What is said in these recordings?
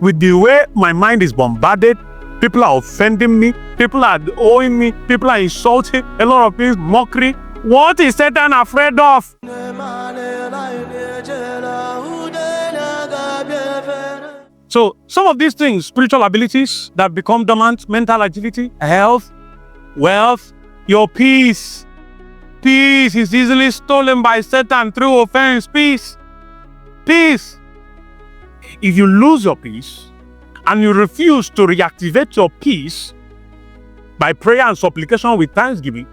With the way my mind is bombarded, people are offending me, people are owing me, people are insulting, a lot of things, mockery. What is Satan afraid of? So some of these things, spiritual abilities that become dormant, mental agility, health, wealth, your peace. Peace is easily stolen by Satan through offense. Peace. Peace. If you lose your peace and you refuse to reactivate your peace by prayer and supplication with thanksgiving,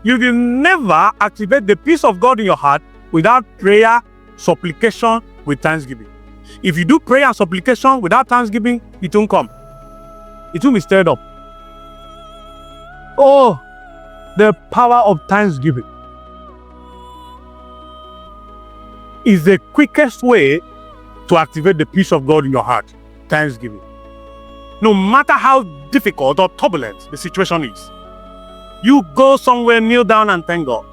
you will never activate the peace of God in your heart without prayer, supplication with thanksgiving. If you do prayer and supplication without thanksgiving, it won't come. It will be stirred up. Oh, the power of thanksgiving is the quickest way to activate the peace of God in your heart. Thanksgiving. No matter how difficult or turbulent the situation is, you go somewhere, kneel down and thank God.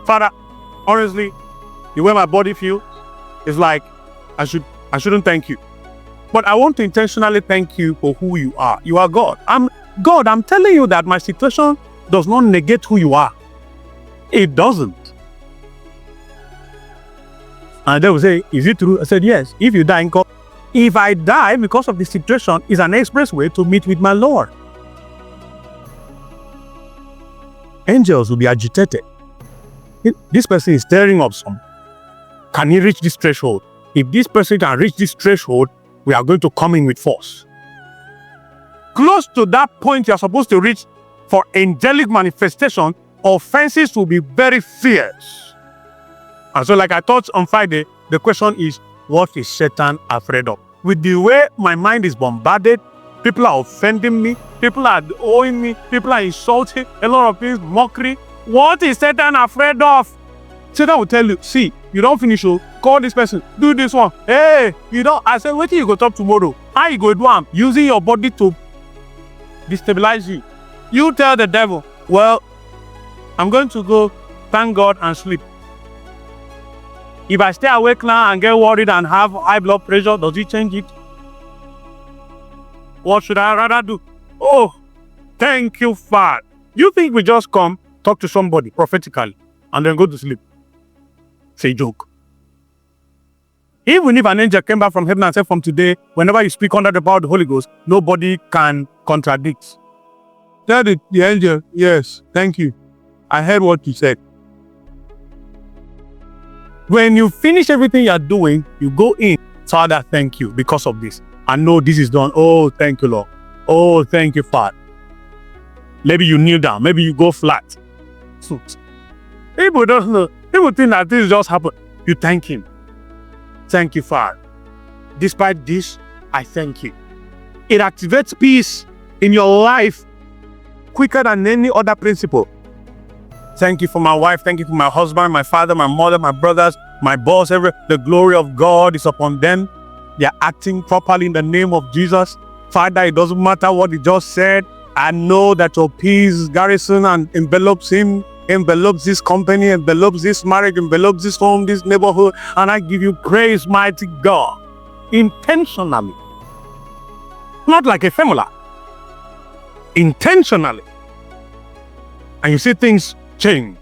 Father, honestly, the way my body feels is like I shouldn't thank you. But I want to intentionally thank you for who you are. You are God. I'm telling you that my situation does not negate who you are. It doesn't. And they will say, is it true? I said, yes. If you die in court, if I die because of the situation, is an expressway to meet with my Lord. Angels will be agitated. This person is stirring up some. Can he reach this threshold? If this person can reach this threshold, we are going to come in with force. Close to that point you are supposed to reach for angelic manifestation, offenses will be very fierce. And so, like I taught on Friday, the question is, what is Satan afraid of? With the way my mind is bombarded, people are offending me, people are owing me, people are insulting, a lot of things, mockery. What is Satan afraid of? Satan will tell you, see, you don't finish, call this person, do this one. Hey, you don't. I said, wait till you go talk tomorrow. How you go do am? Using your body to destabilize you. You tell the devil, well, I'm going to go thank God and sleep. If I stay awake now and get worried and have high blood pressure, does it change it? What should I rather do? Oh, thank you, Father. You think we just come, talk to somebody prophetically, and then go to sleep? It's a joke. Even if an angel came back from heaven and said, from today, whenever you speak under the power of the Holy Ghost, nobody can contradict. Tell the angel, yes, thank you. I heard what you said. When you finish everything you're doing, you go in. Father, thank you because of this. I know this is done. Oh, thank you, Lord. Oh, thank you, Father. Maybe you kneel down. Maybe you go flat. People don't know. People think that this just happened. You thank him. Thank you, Father. Despite this, I thank you. It activates peace in your life quicker than any other principle. Thank you for my wife. Thank you for my husband, my father, my mother, my brothers, my boss. The glory of God is upon them. They are acting properly in the name of Jesus. Father, it doesn't matter what he just said. I know that your peace garrison and envelops him, envelops this company, envelops this marriage, envelops this home, this neighborhood. And I give you praise, mighty God. Intentionally. Not like a formula. Intentionally. And you see things change.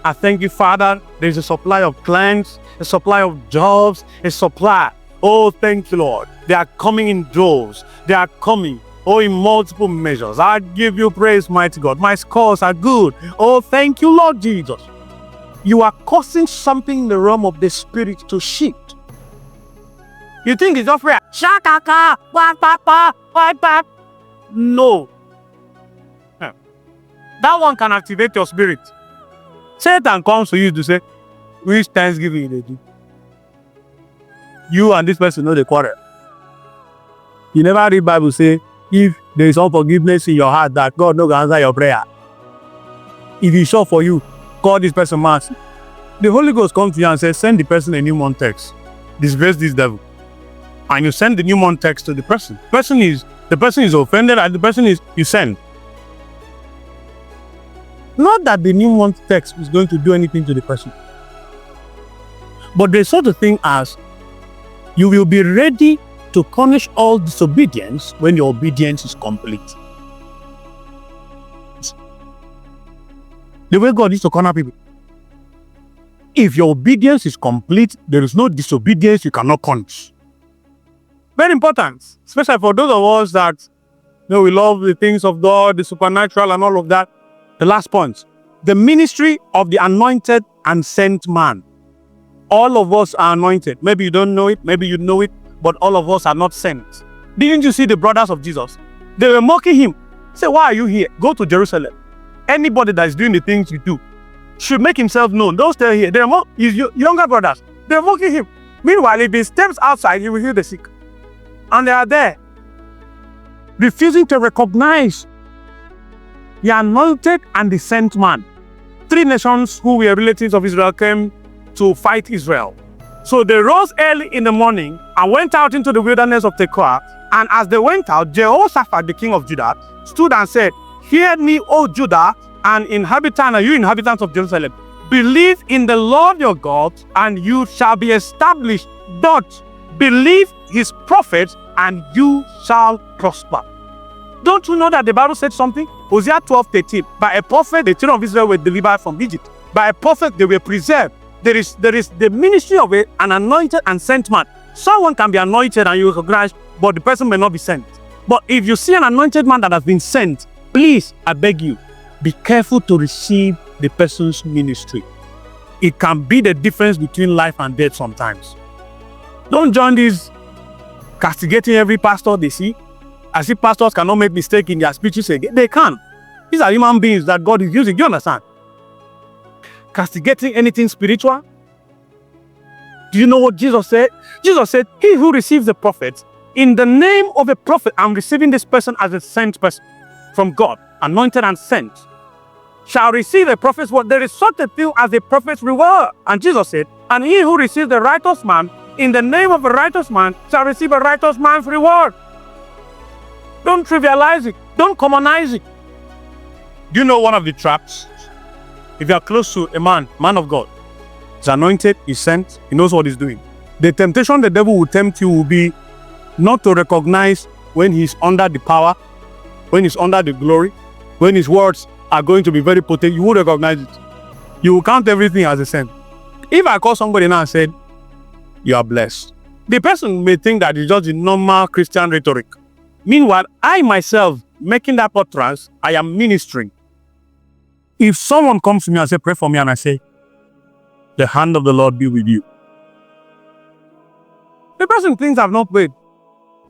I thank you, Father. There's a supply of clients, a supply of jobs, a supply. Oh, thank you, Lord. They are coming in droves. They are coming, oh, in multiple measures. I give you praise, mighty God. My scores are good. Oh, thank you, Lord Jesus. You are causing something in the realm of the spirit to shift. You think it's just prayer? Shakaka, papa, papa. No. That one can activate your spirit. Satan comes to you to say, which thanksgiving they do? You and this person know the quarrel. You never read Bible say, if there is unforgiveness in your heart, that God no go answer your prayer. If he's sure for you, call this person mass. The Holy Ghost comes to you and says, send the person a new month text. Disgrace this devil. And you send the new month text to the person. The person is offended and the person is, you send. Not that the new month text is going to do anything to the person. But there's such a thing as You will be ready to punish all disobedience when your obedience is complete. The way God is to corner people. If your obedience is complete, there is no disobedience you cannot punish. Very important, especially for those of us that we love the things of God, the supernatural and all of that. The last point, the ministry of the anointed and sent man. All of us are anointed. Maybe you don't know it, maybe you know it, but all of us are not sent. Didn't you see the brothers of Jesus? They were mocking him. Say, why are you here? Go to Jerusalem. Anybody that is doing the things you do should make himself known. Don't stay here. They're his younger brothers. They're mocking him. Meanwhile, if he steps outside, he will heal the sick. And they are there, refusing to recognize the anointed and the sent man. 3 nations who were relatives of Israel came to fight Israel. So they rose early in the morning and went out into the wilderness of Tekoa. And as they went out, Jehoshaphat, the king of Judah, stood and said, hear me, O Judah, and you inhabitants of Jerusalem. Believe in the Lord your God, and you shall be established. But believe his prophets, and you shall prosper. Don't you know that the Bible said something? Hosea 12:13. By a prophet, the children of Israel were delivered from Egypt. By a prophet, they were preserved. There is the ministry of an anointed and sent man. Someone can be anointed and you recognize, but the person may not be sent. But if you see an anointed man that has been sent, please, I beg you, be careful to receive the person's ministry. It can be the difference between life and death sometimes. Don't join these castigating every pastor they see, as if pastors cannot make mistakes in their speeches again. They can. These are human beings that God is using. Do you understand? Castigating anything spiritual. Do you know what Jesus said? Jesus said, he who receives the prophet, in the name of a prophet, I'm receiving this person as a sent person from God, anointed and sent, shall receive a prophet's word. There is such a thing as a prophet's reward. And Jesus said, and he who receives the righteous man, in the name of a righteous man, shall receive a righteous man's reward. Don't trivialize it. Don't commonize it. Do you know one of the traps? If you are close to a man of God, he's anointed, he's sent, he knows what he's doing. The temptation the devil will tempt you will be not to recognize when he's under the power, when he's under the glory, when his words are going to be very potent. You will recognize it. You will count everything as a sin. If I call somebody now and said, you are blessed, the person may think that it's just the normal Christian rhetoric. Meanwhile, I myself, making that utterance, I am ministering. If someone comes to me and says, pray for me, and I say, the hand of the Lord be with you, the person thinks I've not prayed,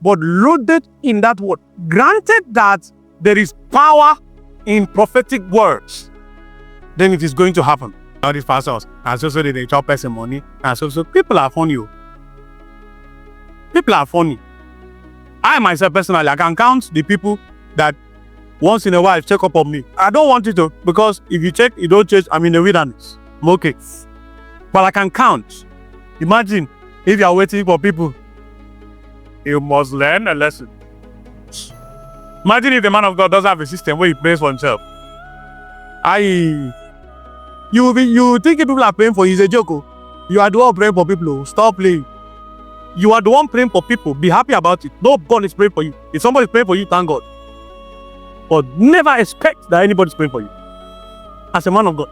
but loaded in that word. Granted that there is power in prophetic words, then it is going to happen. All these pastors, and so they chop person money, and so people are funny. People are funny. I myself personally, I can count the people that once in a while check up on me. I don't want you to, because if you check, you don't change, I'm in the wilderness. I'm okay. But I can count. Imagine if you are waiting for people. You must learn a lesson. Imagine if the man of God doesn't have a system where he prays for himself. You think people are praying for you, it's a joke. You are the one praying for people. Stop playing. You are the one praying for people. Be happy about it. No God is praying for you. If somebody is praying for you, thank God. But never expect that anybody is praying for you. As a man of God,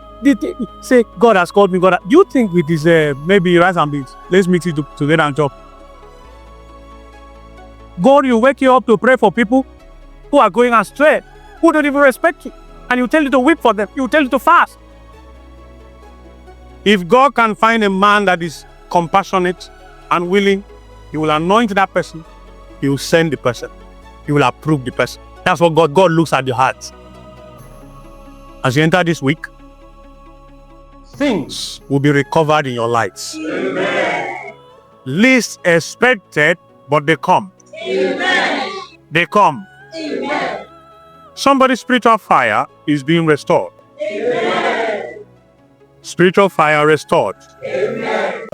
say, God has called me. God, you think with this maybe rice and beans, let's mix it together and chop. God will wake you up to pray for people who are going astray, who don't even respect you. And he will tell you to weep for them. He will tell you to fast. If God can find a man that is compassionate and willing, he will anoint that person. He will send the person. He will approve the person. That's what God looks at the heart. As you enter this week, things will be recovered in your lives. Amen. Least expected, but they come. Amen. They come. Amen. Somebody's spiritual fire is being restored. Amen. Spiritual fire restored. Amen.